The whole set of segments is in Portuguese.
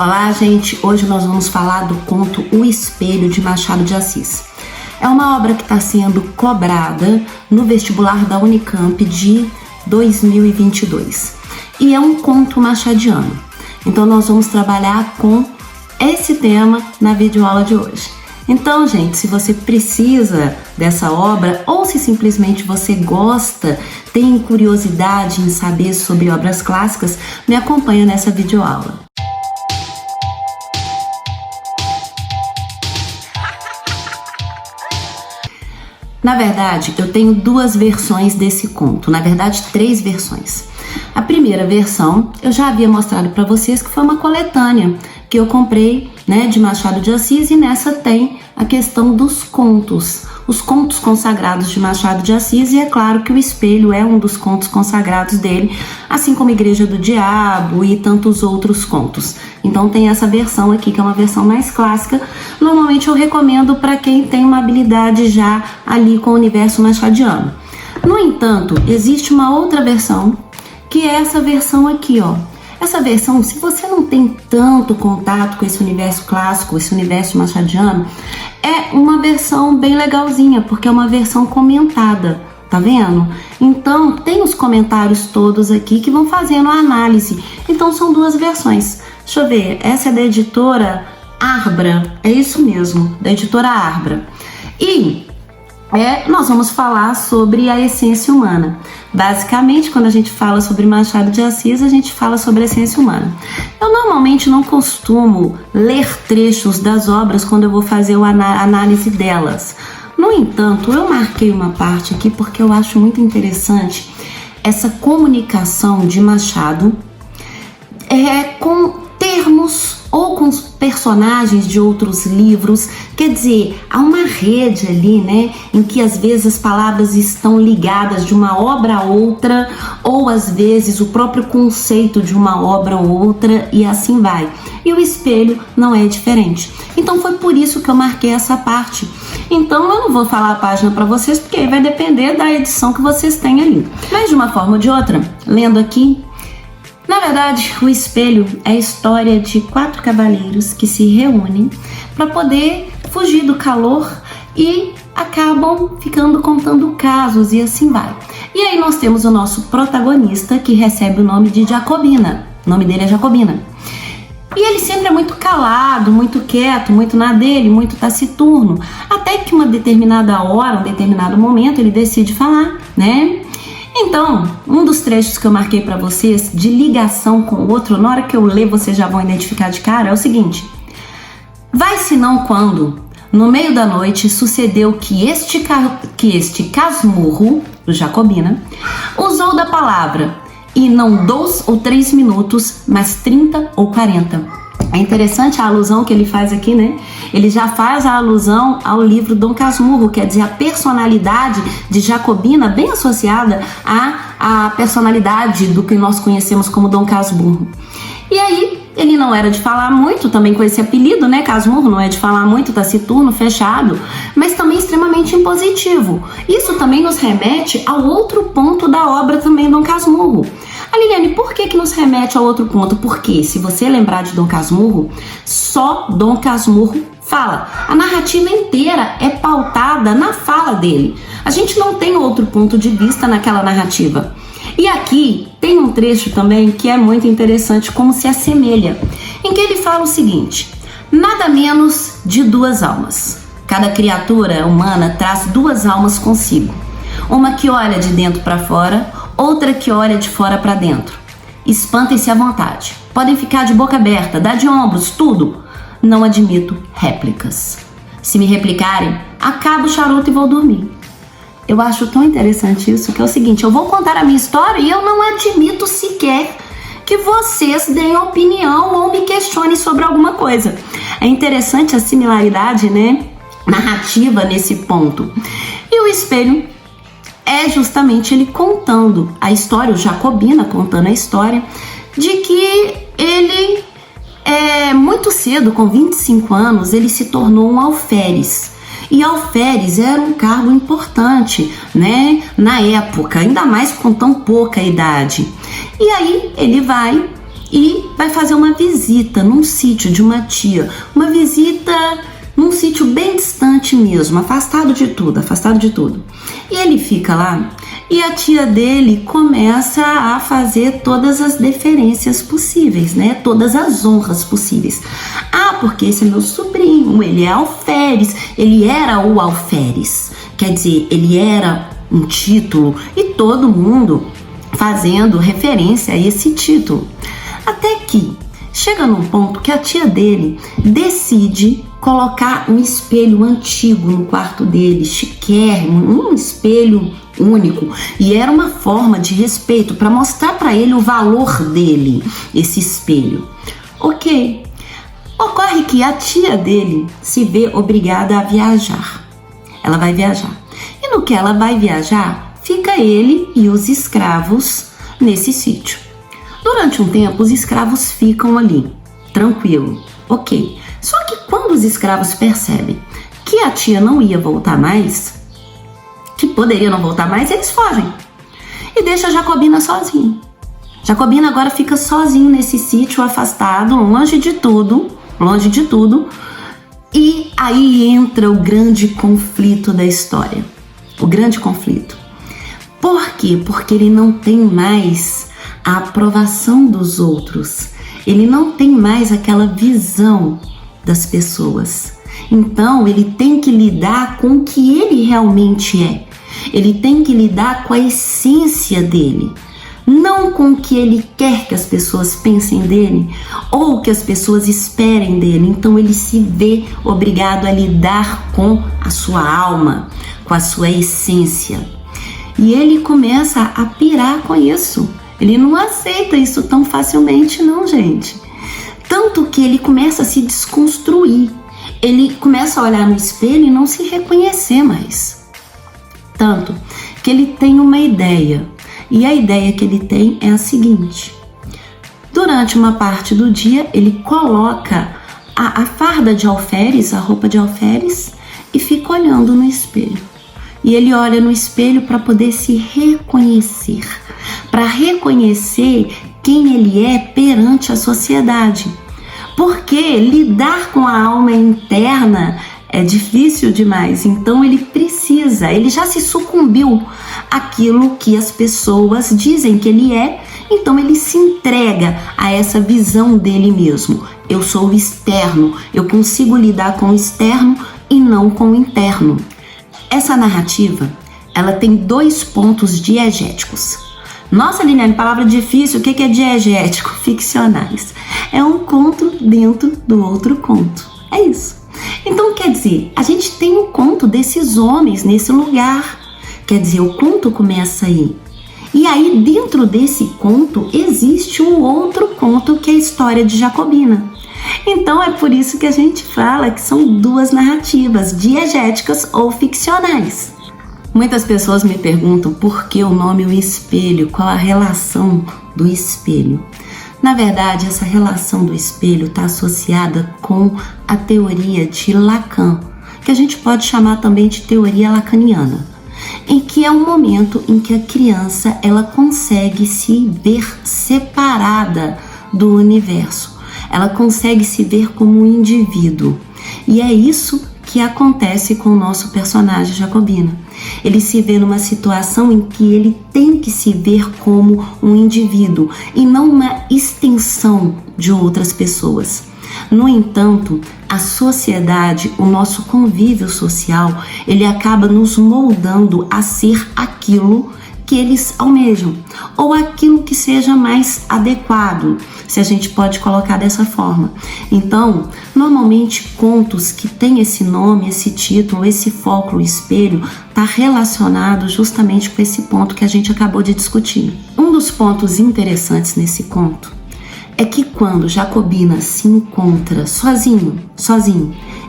Olá, gente! Hoje nós vamos falar do conto O Espelho, de Machado de Assis. É uma obra que está sendo cobrada no vestibular da Unicamp de 2022. E é um conto machadiano. Então nós vamos trabalhar com esse tema na videoaula de hoje. Então, gente, se você precisa dessa obra ou se simplesmente você gosta, tem curiosidade em saber sobre obras clássicas, me acompanha nessa videoaula. Na verdade, eu tenho duas versões desse conto, na verdade 3 versões. A primeira versão eu já havia mostrado para vocês, que foi uma coletânea que eu comprei, de Machado de Assis, e nessa tem a questão dos contos, os contos consagrados de Machado de Assis, e é claro que O Espelho é um dos contos consagrados dele, assim como Igreja do Diabo e tantos outros contos. Então tem essa versão aqui, que é uma versão mais clássica. Normalmente eu recomendo para quem tem uma habilidade já ali com o universo machadiano. No entanto, existe uma outra versão, que é essa versão aqui, ó. Essa versão, se você não tem tanto contato com esse universo clássico, esse universo machadiano, é uma versão bem legalzinha, porque é uma versão comentada, tá vendo? Então, tem os comentários todos aqui que vão fazendo a análise. Então, são duas versões. Deixa eu ver, essa é da editora Arbra, é isso mesmo, da editora Arbra. E nós vamos falar sobre a essência humana. Basicamente, quando a gente fala sobre Machado de Assis, a gente fala sobre a essência humana. Eu normalmente não costumo ler trechos das obras quando eu vou fazer a análise delas. No entanto, eu marquei uma parte aqui porque eu acho muito interessante essa comunicação de Machado com termos ou com os personagens de outros livros. Quer dizer, há uma rede ali, em que às vezes as palavras estão ligadas de uma obra a outra, ou às vezes o próprio conceito de uma obra ou outra, e assim vai. E O Espelho não é diferente. Então foi por isso que eu marquei essa parte. Então eu não vou falar a página para vocês, porque aí vai depender da edição que vocês têm ali. Mas de uma forma ou de outra, lendo aqui, na verdade, O Espelho é a história de 4 cavaleiros que se reúnem para poder fugir do calor e acabam contando casos, e assim vai. E aí nós temos o nosso protagonista, que recebe o nome de Jacobina. O nome dele é Jacobina. E ele sempre é muito calado, muito quieto, muito na dele, muito taciturno. Até que uma determinada hora, um determinado momento, ele decide falar, Então, um dos trechos que eu marquei para vocês, de ligação com o outro, na hora que eu ler vocês já vão identificar de cara, é o seguinte: vai senão quando, no meio da noite, sucedeu que este casmurro, o Jacobina, usou da palavra, e não 2 ou 3 minutos, mas 30 ou 40. É interessante a alusão que ele faz aqui, Ele já faz a alusão ao livro Dom Casmurro, quer dizer, a personalidade de Jacobina bem associada à personalidade do que nós conhecemos como Dom Casmurro. E aí, ele não era de falar muito, também com esse apelido, Casmurro, não é de falar muito, taciturno, fechado, mas também extremamente impositivo. Isso também nos remete ao outro ponto da obra também, Dom Casmurro. Liliane, por que nos remete ao outro ponto? Porque, se você lembrar de Dom Casmurro, só Dom Casmurro fala. A narrativa inteira é pautada na fala dele. A gente não tem outro ponto de vista naquela narrativa. E aqui tem um trecho também que é muito interessante, como se assemelha, em que ele fala o seguinte: nada menos de 2 almas. Cada criatura humana traz 2 almas consigo. Uma que olha de dentro para fora, outra que olha de fora para dentro. Espantem-se à vontade. Podem ficar de boca aberta, dar de ombros, tudo. Não admito réplicas. Se me replicarem, acabo o charuto e vou dormir. Eu acho tão interessante isso, que é o seguinte: eu vou contar a minha história e eu não admito sequer que vocês deem opinião ou me questionem sobre alguma coisa. É interessante a similaridade, narrativa nesse ponto. E O Espelho é justamente ele contando a história, o Jacobina contando a história de que ele, muito cedo, com 25 anos, ele se tornou um alferes. E alferes era um cargo importante, na época, ainda mais com tão pouca idade. E aí ele vai e vai fazer uma visita num sítio de uma tia, uma visita num sítio bem distante mesmo, afastado de tudo. E ele fica lá e a tia dele começa a fazer todas as deferências possíveis, né? Todas as honras possíveis. Ah, porque esse é meu sobrinho, ele é alferes, ele era o alferes. Quer dizer, ele era um título e todo mundo fazendo referência a esse título. Até que chega num ponto que a tia dele decide colocar um espelho antigo no quarto dele, chiquérrimo, um espelho único, e era uma forma de respeito para mostrar para ele o valor dele, esse espelho. Ok, ocorre que a tia dele se vê obrigada a viajar. Ela vai viajar, e no que ela vai viajar, fica ele e os escravos nesse sítio. Durante um tempo, os escravos ficam ali, tranquilo, ok. Só que quando os escravos percebem que a tia não ia voltar mais, que poderia não voltar mais, eles fogem e deixam a Jacobina sozinho. Jacobina agora fica sozinho nesse sítio, afastado, longe de tudo, e aí entra o grande conflito da história. O grande conflito. Por quê? Porque ele não tem mais a aprovação dos outros. Ele não tem mais aquela visão das pessoas. Então, ele tem que lidar com o que ele realmente é. Ele tem que lidar com a essência dele. Não com o que ele quer que as pessoas pensem dele ou que as pessoas esperem dele. Então, ele se vê obrigado a lidar com a sua alma, com a sua essência. E ele começa a pirar com isso. Ele não aceita isso tão facilmente, não, gente. Tanto que ele começa a se desconstruir. Ele começa a olhar no espelho e não se reconhecer mais. Tanto que ele tem uma ideia. E a ideia que ele tem é a seguinte. Durante uma parte do dia, ele coloca a farda de alferes, a roupa de alferes, e fica olhando no espelho. E ele olha no espelho para poder se reconhecer, para reconhecer quem ele é perante a sociedade. Porque lidar com a alma interna é difícil demais, então ele já se sucumbiu àquilo que as pessoas dizem que ele é, então ele se entrega a essa visão dele mesmo. Eu sou o externo, eu consigo lidar com o externo e não com o interno. Essa narrativa, ela tem 2 pontos diegéticos. Nossa, Liliane, palavra difícil, o que é diegético? Ficcionais. É um conto dentro do outro conto. É isso. Então, quer dizer, a gente tem um conto desses homens nesse lugar. Quer dizer, o conto começa aí. E aí, dentro desse conto, existe um outro conto que é a história de Jacobina. Então, é por isso que a gente fala que são 2 narrativas, diegéticas ou ficcionais. Muitas pessoas me perguntam por que o nome O Espelho, qual a relação do espelho. Na verdade, essa relação do espelho está associada com a teoria de Lacan, que a gente pode chamar também de teoria lacaniana, em que é um momento em que a criança ela consegue se ver separada do universo, ela consegue se ver como um indivíduo. E é isso que acontece com o nosso personagem Jacobina. Ele se vê numa situação em que ele tem que se ver como um indivíduo e não uma extensão de outras pessoas. No entanto, a sociedade, o nosso convívio social, ele acaba nos moldando a ser aquilo que eles almejam, ou aquilo que seja mais adequado, se a gente pode colocar dessa forma. Então, normalmente contos que têm esse nome, esse título, esse foco, o espelho, está relacionado justamente com esse ponto que a gente acabou de discutir. Um dos pontos interessantes nesse conto é que quando Jacobina se encontra sozinho,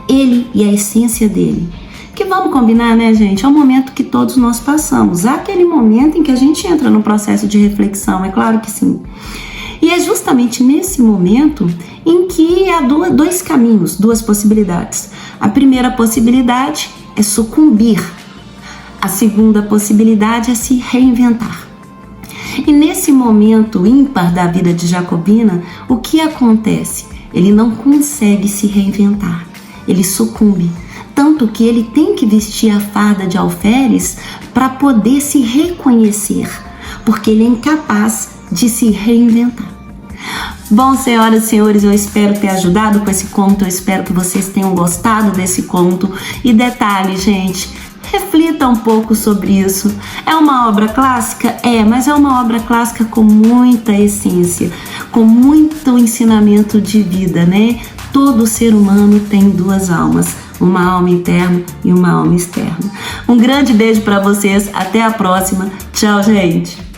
ele e a essência dele, que vamos combinar, né, gente? É um momento que todos nós passamos. Há aquele momento em que a gente entra no processo de reflexão, é claro que sim. E é justamente nesse momento em que há 2 caminhos, 2 possibilidades. A primeira possibilidade é sucumbir. A segunda possibilidade é se reinventar. E nesse momento ímpar da vida de Jacobina, o que acontece? Ele não consegue se reinventar, ele sucumbe. Tanto que ele tem que vestir a farda de alferes para poder se reconhecer, porque ele é incapaz de se reinventar. Bom, senhoras e senhores, eu espero ter ajudado com esse conto, eu espero que vocês tenham gostado desse conto. E detalhe, gente, reflita um pouco sobre isso. É uma obra clássica? É, mas é uma obra clássica com muita essência, com muito ensinamento de vida, né? Todo ser humano tem duas almas, uma alma interna e uma alma externa. Um grande beijo para vocês, até a próxima. Tchau, gente!